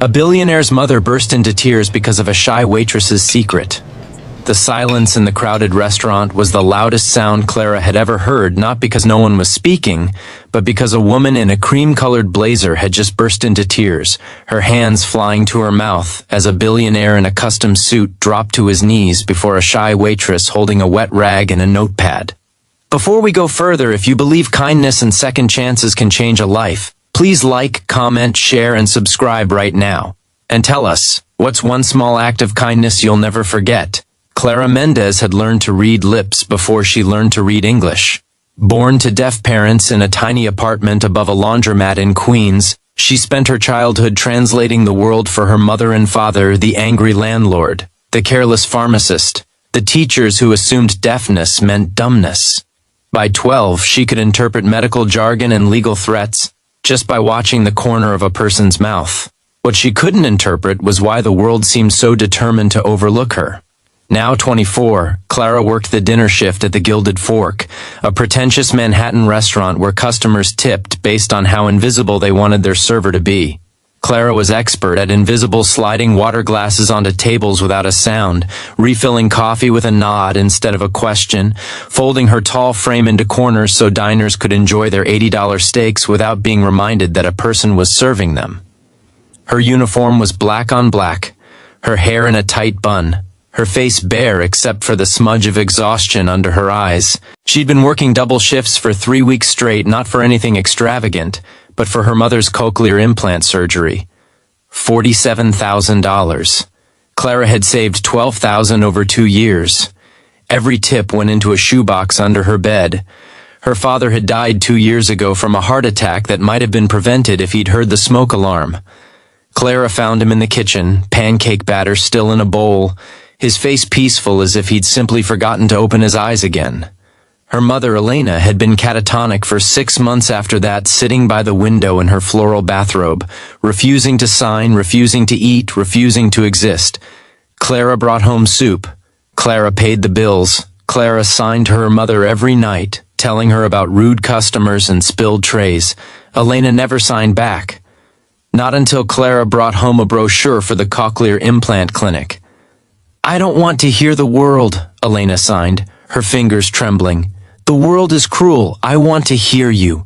A billionaire's mother burst into tears because of a shy waitress's secret. The silence in the crowded restaurant was the loudest sound Clara had ever heard, not because no one was speaking, but because a woman in a cream-colored blazer had just burst into tears, her hands flying to her mouth as a billionaire in a custom suit dropped to his knees before a shy waitress holding a wet rag and a notepad. Before we go further, if you believe kindness and second chances can change a life, please like, comment, share, and subscribe right now. And tell us, what's one small act of kindness you'll never forget? Clara Mendez had learned to read lips before she learned to read English. Born to deaf parents in a tiny apartment above a laundromat in Queens, she spent her childhood translating the world for her mother and father, the angry landlord, the careless pharmacist, the teachers who assumed deafness meant dumbness. By 12, she could interpret medical jargon and legal threats just by watching the corner of a person's mouth. What she couldn't interpret was why the world seemed so determined to overlook her. Now 24, Clara worked the dinner shift at the Gilded Fork, a pretentious Manhattan restaurant where customers tipped based on how invisible they wanted their server to be. Clara was expert at invisible sliding water glasses onto tables without a sound, refilling coffee with a nod instead of a question, folding her tall frame into corners so diners could enjoy their $80 steaks without being reminded that a person was serving them. Her uniform was black on black, her hair in a tight bun, her face bare except for the smudge of exhaustion under her eyes. She'd been working double shifts for 3 weeks straight, not for anything extravagant, but for her mother's cochlear implant surgery. $47,000. Clara had saved $12,000 over 2 years. Every tip went into a shoebox under her bed. Her father had died 2 years ago from a heart attack that might have been prevented if he'd heard the smoke alarm. Clara found him in the kitchen, pancake batter still in a bowl, his face peaceful as if he'd simply forgotten to open his eyes again. Her mother, Elena, had been catatonic for 6 months after that, sitting by the window in her floral bathrobe, refusing to sign, refusing to eat, refusing to exist. Clara brought home soup. Clara paid the bills. Clara signed to her mother every night, telling her about rude customers and spilled trays. Elena never signed back. Not until Clara brought home a brochure for the cochlear implant clinic. "I don't want to hear the world," Elena signed, her fingers trembling. "The world is cruel. I want to hear you."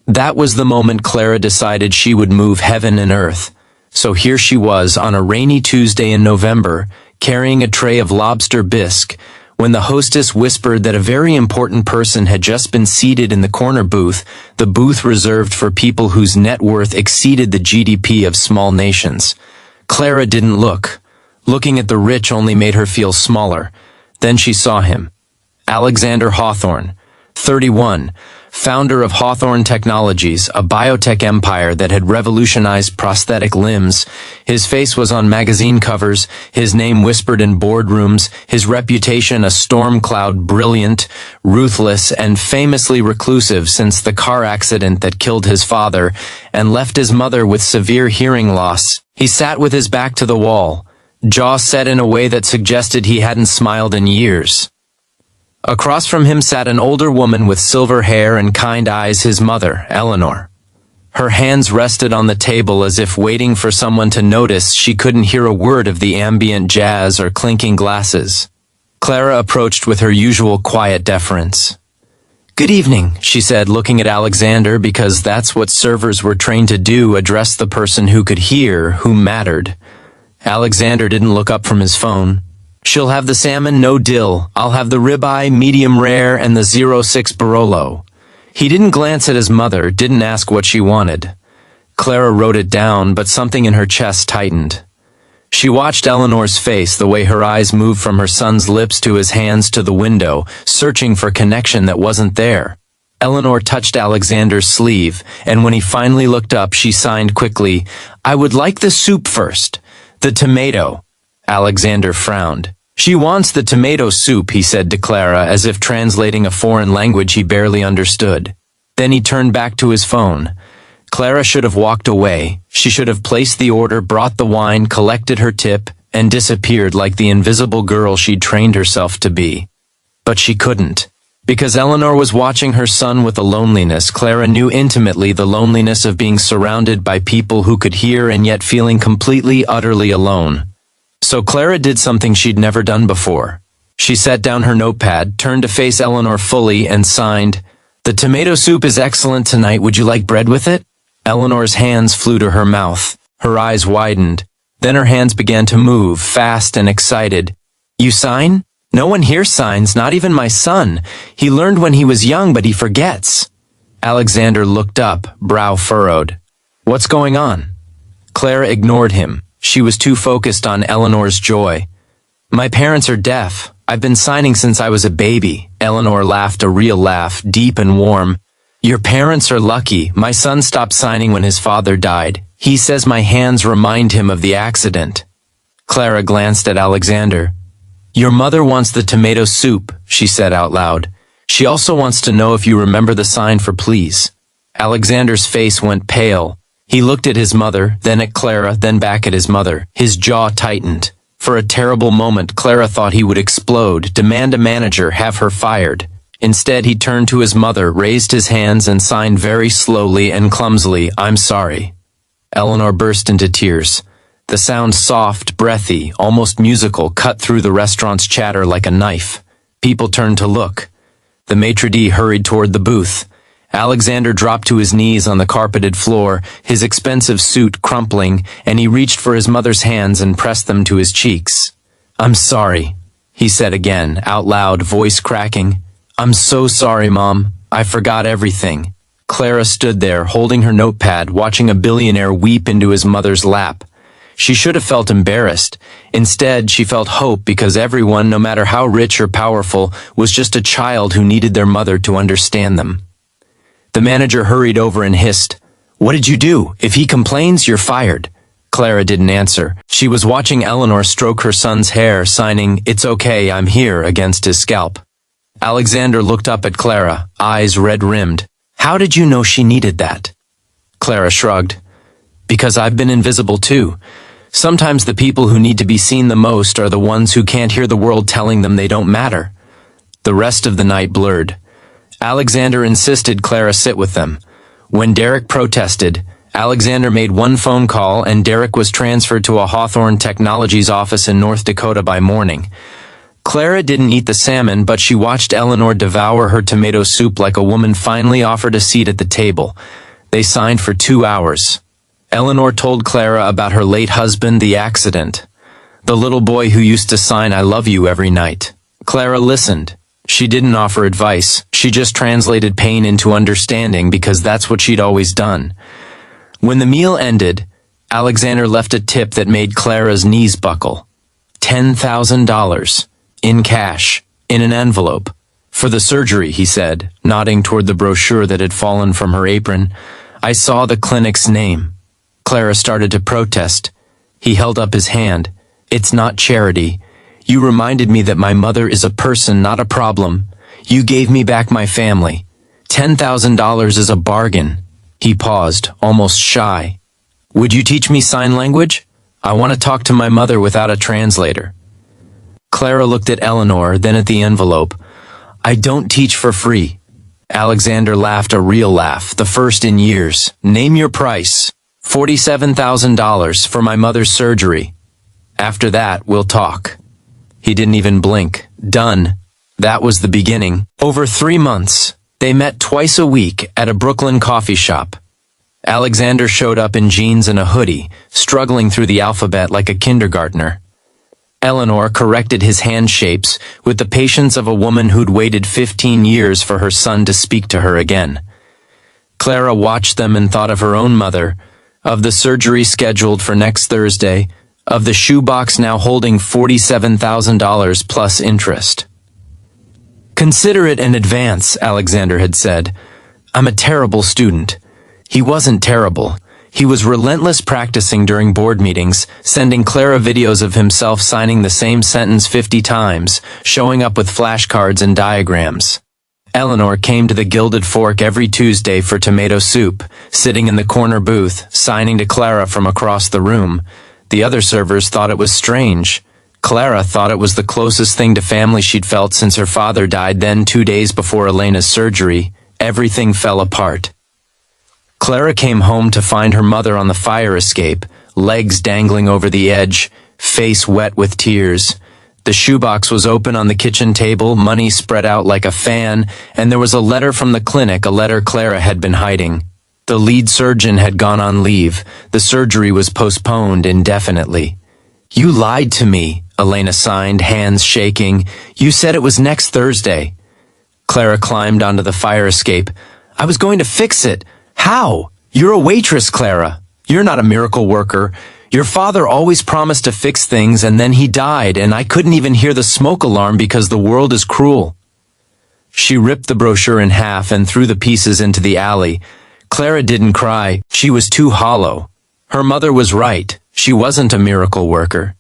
That was the moment Clara decided she would move heaven and earth. So here she was on a rainy Tuesday in November, carrying a tray of lobster bisque, when the hostess whispered that a very important person had just been seated in the corner booth, the booth reserved for people whose net worth exceeded the GDP of small nations. Clara didn't look. Looking at the rich only made her feel smaller. Then she saw him. Alexander Hawthorne, 31, founder of Hawthorne Technologies, a biotech empire that had revolutionized prosthetic limbs. His face was on magazine covers, his name whispered in boardrooms, his reputation a storm cloud, brilliant, ruthless, and famously reclusive since the car accident that killed his father and left his mother with severe hearing loss. He sat with his back to the wall, jaw set in a way that suggested he hadn't smiled in years. Across from him sat an older woman with silver hair and kind eyes, his mother, Eleanor. Her hands rested on the table as if waiting for someone to notice she couldn't hear a word of the ambient jazz or clinking glasses. Clara approached with her usual quiet deference. "Good evening," she said, looking at Alexander because that's what servers were trained to do, address the person who could hear, who mattered. Alexander didn't look up from his phone. "She'll have the salmon, no dill. I'll have the ribeye, medium rare, and the 06 Barolo." He didn't glance at his mother, didn't ask what she wanted. Clara wrote it down, but something in her chest tightened. She watched Eleanor's face, the way her eyes moved from her son's lips to his hands to the window, searching for connection that wasn't there. Eleanor touched Alexander's sleeve, and when he finally looked up, she signed quickly, "I would like the soup first. The tomato." Alexander frowned. "She wants the tomato soup," he said to Clara, as if translating a foreign language he barely understood. Then he turned back to his phone. Clara should have walked away. She should have placed the order, brought the wine, collected her tip, and disappeared like the invisible girl she'd trained herself to be. But she couldn't. Because Eleanor was watching her son with a loneliness, Clara knew intimately the loneliness of being surrounded by people who could hear and yet feeling completely, utterly alone. So Clara did something she'd never done before. She set down her notepad, turned to face Eleanor fully, and signed, "The tomato soup is excellent tonight. Would you like bread with it?" Eleanor's hands flew to her mouth. Her eyes widened. Then her hands began to move, fast and excited. "You sign? No one here signs, not even my son. He learned when he was young, but he forgets." Alexander looked up, brow furrowed. "What's going on?" Clara ignored him. She was too focused on Eleanor's joy. "My parents are deaf. I've been signing since I was a baby." Eleanor laughed a real laugh, deep and warm. "Your parents are lucky. My son stopped signing when his father died. He says my hands remind him of the accident." Clara glanced at Alexander. "Your mother wants the tomato soup," she said out loud. "She also wants to know if you remember the sign for please." Alexander's face went pale. He looked at his mother, then at Clara, then back at his mother. His jaw tightened. For a terrible moment, Clara thought he would explode, demand a manager, have her fired. Instead, he turned to his mother, raised his hands, and signed very slowly and clumsily, "I'm sorry." Eleanor burst into tears. The sound, soft, breathy, almost musical, cut through the restaurant's chatter like a knife. People turned to look. The maitre d' hurried toward the booth. Alexander dropped to his knees on the carpeted floor, his expensive suit crumpling, and he reached for his mother's hands and pressed them to his cheeks. "I'm sorry," he said again, out loud, voice cracking. "I'm so sorry, Mom. I forgot everything." Clara stood there, holding her notepad, watching a billionaire weep into his mother's lap. She should have felt embarrassed. Instead, she felt hope because everyone, no matter how rich or powerful, was just a child who needed their mother to understand them. The manager hurried over and hissed, "What did you do? If he complains, you're fired." Clara didn't answer. She was watching Eleanor stroke her son's hair, signing, "It's okay, I'm here," against his scalp. Alexander looked up at Clara, eyes red-rimmed. "How did you know she needed that?" Clara shrugged. "Because I've been invisible too. Sometimes the people who need to be seen the most are the ones who can't hear the world telling them they don't matter." The rest of the night blurred. Alexander insisted Clara sit with them. When Derek protested, Alexander made one phone call and Derek was transferred to a Hawthorne Technologies office in North Dakota by morning. Clara didn't eat the salmon, but she watched Eleanor devour her tomato soup like a woman finally offered a seat at the table. They signed for 2 hours. Eleanor told Clara about her late husband, the accident. The little boy who used to sign "I love you" every night. Clara listened. She didn't offer advice. She just translated pain into understanding because that's what she'd always done. When the meal ended, Alexander left a tip that made Clara's knees buckle. $10,000. In cash. In an envelope. "For the surgery," he said, nodding toward the brochure that had fallen from her apron. "I saw the clinic's name." Clara started to protest. He held up his hand. "It's not charity. You reminded me that my mother is a person, not a problem. You gave me back my family. $10,000 is a bargain." He paused, almost shy. "Would you teach me sign language? I want to talk to my mother without a translator." Clara looked at Eleanor, then at the envelope. "I don't teach for free." Alexander laughed a real laugh, the first in years. "Name your price." $47,000 for my mother's surgery. After that, we'll talk." He didn't even blink. Done. That was the beginning. Over 3 months, they met twice a week at a Brooklyn coffee shop. Alexander showed up in jeans and a hoodie, struggling through the alphabet like a kindergartner. Eleanor corrected his hand shapes with the patience of a woman who'd waited 15 years for her son to speak to her again. Clara watched them and thought of her own mother, of the surgery scheduled for next Thursday, of the shoebox now holding $47,000 plus interest. "Consider it an advance," Alexander had said. "I'm a terrible student." He wasn't terrible. He was relentless practicing during board meetings, sending Clara videos of himself signing the same sentence 50 times, showing up with flashcards and diagrams. Eleanor came to the Gilded Fork every Tuesday for tomato soup, sitting in the corner booth, signing to Clara from across the room. The other servers thought it was strange. Clara thought it was the closest thing to family she'd felt since her father died. Then, 2 days before Elena's surgery, everything fell apart. Clara came home to find her mother on the fire escape, legs dangling over the edge, face wet with tears. The shoebox was open on the kitchen table, money spread out like a fan, and there was a letter from the clinic, a letter Clara had been hiding. The lead surgeon had gone on leave. The surgery was postponed indefinitely. "You lied to me," Elena signed, hands shaking. "You said it was next Thursday." Clara climbed onto the fire escape. "I was going to fix it. How? You're a waitress, Clara. You're not a miracle worker. Your father always promised to fix things, and then he died, and I couldn't even hear the smoke alarm because the world is cruel." She ripped the brochure in half and threw the pieces into the alley. Clara didn't cry. She was too hollow. Her mother was right. She wasn't a miracle worker.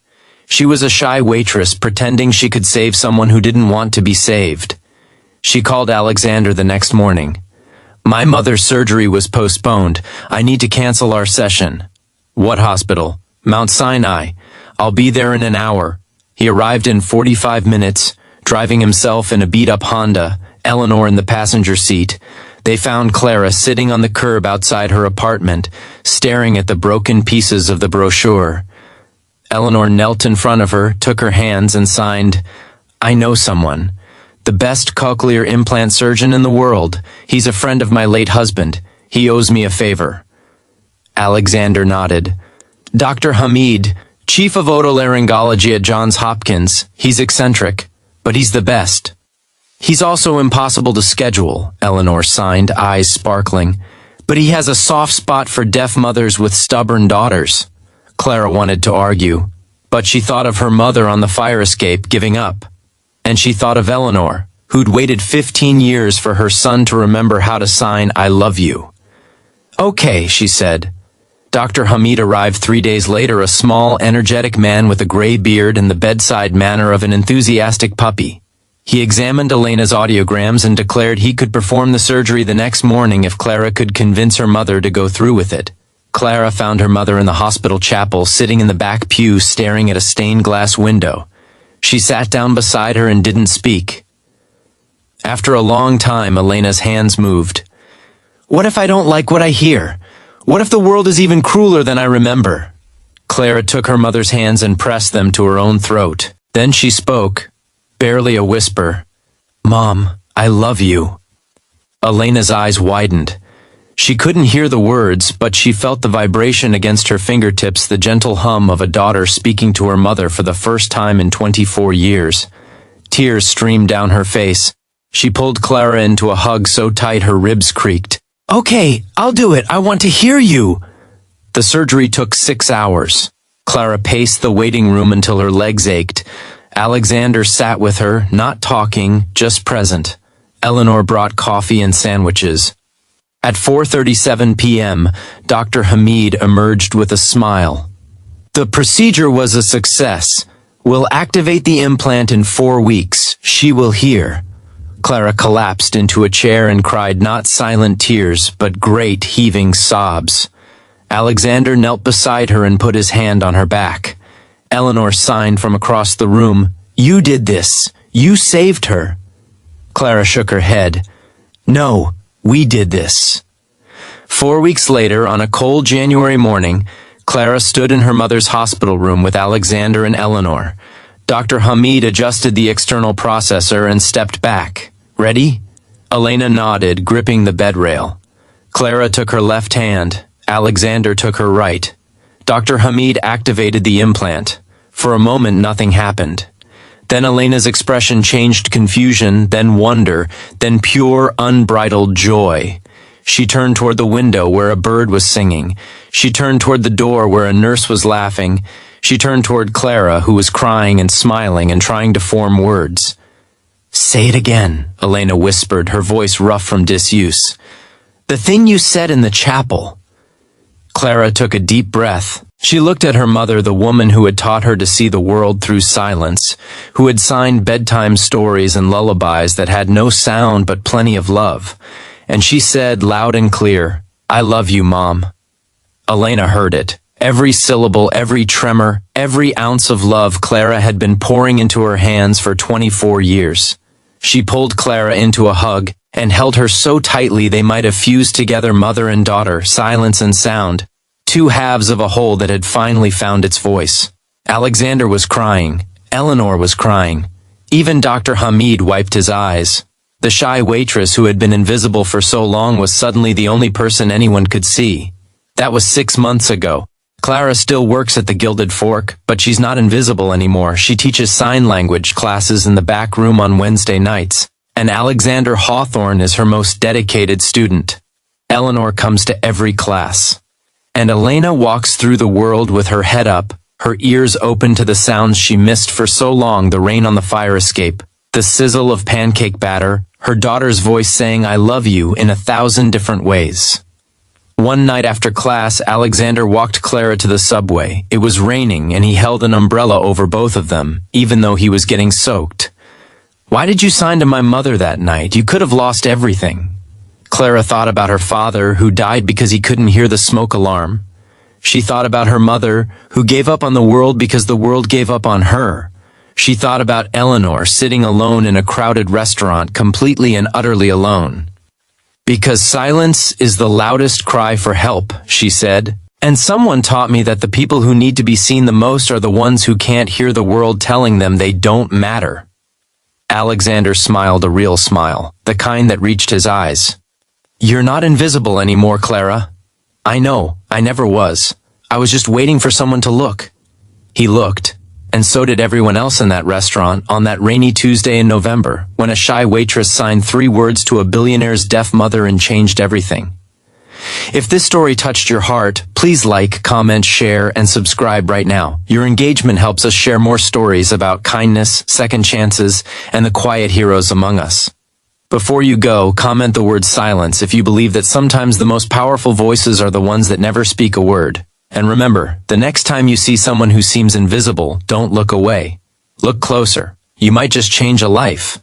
She was a shy waitress pretending she could save someone who didn't want to be saved. She called Alexander the next morning. "My mother's surgery was postponed. I need to cancel our session." "What hospital?" "Mount Sinai. I'll be there in an hour." He arrived in 45 minutes, driving himself in a beat-up Honda, Eleanor in the passenger seat. They found Clara sitting on the curb outside her apartment, staring at the broken pieces of the brochure. Eleanor knelt in front of her, took her hands, and signed, "I know someone. The best cochlear implant surgeon in the world. He's a friend of my late husband. He owes me a favor." Alexander nodded. "Dr. Hamid, chief of otolaryngology at Johns Hopkins. He's eccentric, but he's the best." "He's also impossible to schedule," Eleanor signed, eyes sparkling. "But he has a soft spot for deaf mothers with stubborn daughters." Clara wanted to argue, but she thought of her mother on the fire escape giving up. And she thought of Eleanor, who'd waited 15 years for her son to remember how to sign "I love you." "Okay," she said. Dr. Hamid arrived 3 days later, a small, energetic man with a gray beard and the bedside manner of an enthusiastic puppy. He examined Elena's audiograms and declared he could perform the surgery the next morning if Clara could convince her mother to go through with it. Clara found her mother in the hospital chapel, sitting in the back pew staring at a stained glass window. She sat down beside her and didn't speak. After a long time, Elena's hands moved. "What if I don't like what I hear? What if the world is even crueler than I remember?" Clara took her mother's hands and pressed them to her own throat. Then she spoke, barely a whisper. "Mom, I love you." Elena's eyes widened. She couldn't hear the words, but she felt the vibration against her fingertips, the gentle hum of a daughter speaking to her mother for the first time in 24 years. Tears streamed down her face. She pulled Clara into a hug so tight her ribs creaked. "Okay, I'll do it. I want to hear you." The surgery took 6 hours. Clara paced the waiting room until her legs ached. Alexander sat with her, not talking, just present. Eleanor brought coffee and sandwiches. At 4:37 p.m., Dr. Hamid emerged with a smile. "The procedure was a success. We'll activate the implant in 4 weeks. She will hear." Clara collapsed into a chair and cried not silent tears, but great heaving sobs. Alexander knelt beside her and put his hand on her back. Eleanor signed from across the room, "You did this. You saved her." Clara shook her head. "No, we did this." 4 weeks later, on a cold January morning, Clara stood in her mother's hospital room with Alexander and Eleanor. Dr. Hamid adjusted the external processor and stepped back. "Ready?" Elena nodded, gripping the bed rail. Clara took her left hand. Alexander took her right. Dr. Hamid activated the implant. For a moment, nothing happened. Then Elena's expression changed confusion, then wonder, then pure, unbridled joy. She turned toward the window where a bird was singing. She turned toward the door where a nurse was laughing. She turned toward Clara, who was crying and smiling and trying to form words. "Say it again," Elena whispered, her voice rough from disuse. "The thing you said in the chapel." Clara took a deep breath. She looked at her mother, the woman who had taught her to see the world through silence, who had signed bedtime stories and lullabies that had no sound but plenty of love. And she said loud and clear, "I love you, Mom." Elena heard it. Every syllable, every tremor, every ounce of love Clara had been pouring into her hands for 24 years. She pulled Clara into a hug and held her so tightly they might have fused together mother and daughter, silence and sound, two halves of a whole that had finally found its voice. Alexander was crying. Eleanor was crying. Even Dr. Hamid wiped his eyes. The shy waitress who had been invisible for so long was suddenly the only person anyone could see. That was 6 months ago. Clara still works at the Gilded Fork, but she's not invisible anymore. She teaches sign language classes in the back room on Wednesday nights, and Alexander Hawthorne is her most dedicated student. Eleanor comes to every class. And Elena walks through the world with her head up, her ears open to the sounds she missed for so long: the rain on the fire escape, the sizzle of pancake batter, her daughter's voice saying "I love you" in 1,000 different ways. One night after class, Alexander walked Clara to the subway. It was raining, and he held an umbrella over both of them, even though he was getting soaked. "Why did you sign to my mother that night? You could have lost everything." Clara thought about her father, who died because he couldn't hear the smoke alarm. She thought about her mother, who gave up on the world because the world gave up on her. She thought about Eleanor sitting alone in a crowded restaurant, completely and utterly alone. "Because silence is the loudest cry for help," she said. "And someone taught me that the people who need to be seen the most are the ones who can't hear the world telling them they don't matter." Alexander smiled a real smile, the kind that reached his eyes. "You're not invisible anymore, Clara." "I know, I never was. I was just waiting for someone to look." He looked, and so did everyone else in that restaurant on that rainy Tuesday in November, when a shy waitress signed 3 words to a billionaire's deaf mother and changed everything. If this story touched your heart, please like, comment, share, and subscribe right now. Your engagement helps us share more stories about kindness, second chances, and the quiet heroes among us. Before you go, comment the word silence if you believe that sometimes the most powerful voices are the ones that never speak a word. And remember, the next time you see someone who seems invisible, don't look away. Look closer. You might just change a life.